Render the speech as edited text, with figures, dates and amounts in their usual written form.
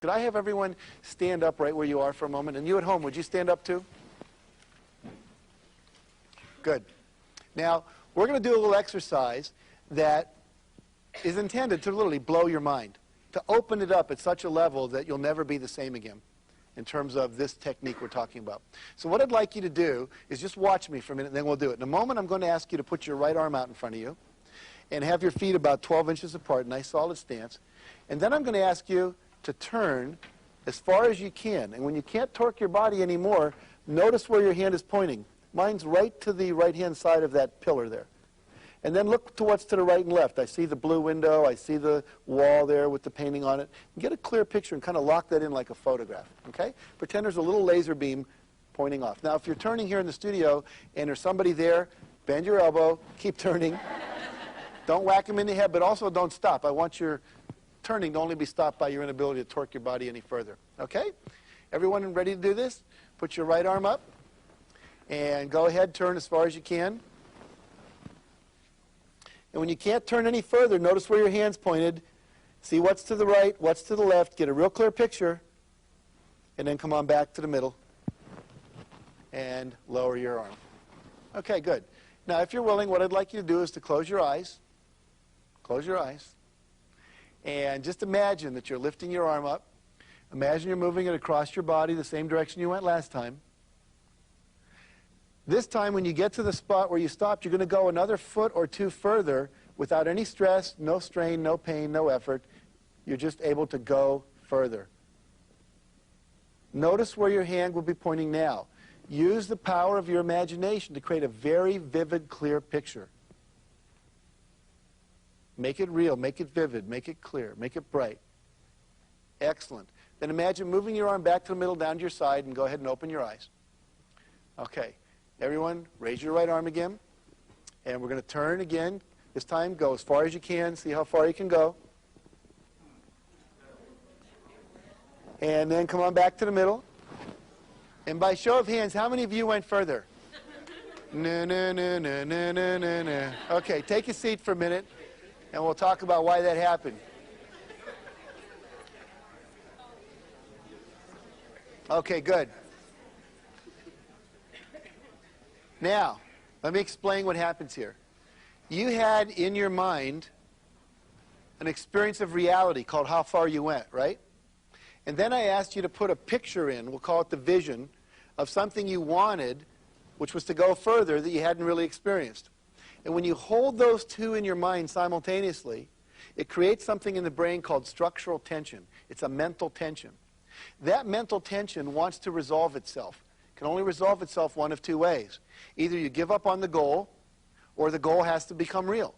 Could I have everyone stand up right where you are for a moment? And you at home, would you stand up too? Good. Now, we're going to do a little exercise that is intended to literally blow your mind, to open it up at such a level that you'll never be the same again in terms of this technique we're talking about. So what I'd like you to do is just watch me for a minute, and then we'll do it. In a moment, I'm going to ask you to put your right arm out in front of you and have your feet about 12 inches apart, nice solid stance. And then I'm going to ask you to turn as far as you can. And when you can't torque your body anymore, notice where your hand is pointing. Mine's right to the right-hand side of that pillar there. And then look to what's to the right and left. I see the blue window. I see the wall there with the painting on it. Get a clear picture and kind of lock that in like a photograph. Okay? Pretend there's a little laser beam pointing off. Now, if you're turning here in the studio and there's somebody there, bend your elbow, keep turning. Don't whack them in the head, but also don't stop. I want your turning to only be stopped by your inability to torque your body any further. Okay? Everyone ready to do this? Put your right arm up and go ahead, turn as far as you can. And when you can't turn any further, notice where your hand's pointed. See what's to the right, what's to the left. Get a real clear picture. And then come on back to the middle. And lower your arm. Okay, good. Now, if you're willing, what I'd like you to do is to close your eyes. Close your eyes. And just imagine that you're lifting your arm up. Imagine you're moving it across your body the same direction you went last time. This time, when you get to the spot where you stopped, you're going to go another foot or two further without any stress, no strain, no pain, no effort. You're just able to go further. Notice where your hand will be pointing now. Use the power of your imagination to create a very vivid, clear picture. Make it real, make it vivid, make it clear, make it bright. Excellent. Then imagine moving your arm back to the middle, down to your side, and go ahead and open your eyes. Okay. Everyone, raise your right arm again. And we're going to turn again. This time, go as far as you can. See how far you can go. And then come on back to the middle. And by show of hands, how many of you went further? No, no, no, no, no, no, no, no. Okay, take a seat for a minute, and we'll talk about why that happened. Okay, good. Now, let me explain what happens here. You had in your mind an experience of reality called how far you went, right? And then I asked you to put a picture in, we'll call it the vision, of something you wanted, which was to go further that you hadn't really experienced. And when you hold those two in your mind simultaneously, it creates something in the brain called structural tension. It's a mental tension. That mental tension wants to resolve itself. Can only resolve itself one of two ways. Either you give up on the goal, or the goal has to become real.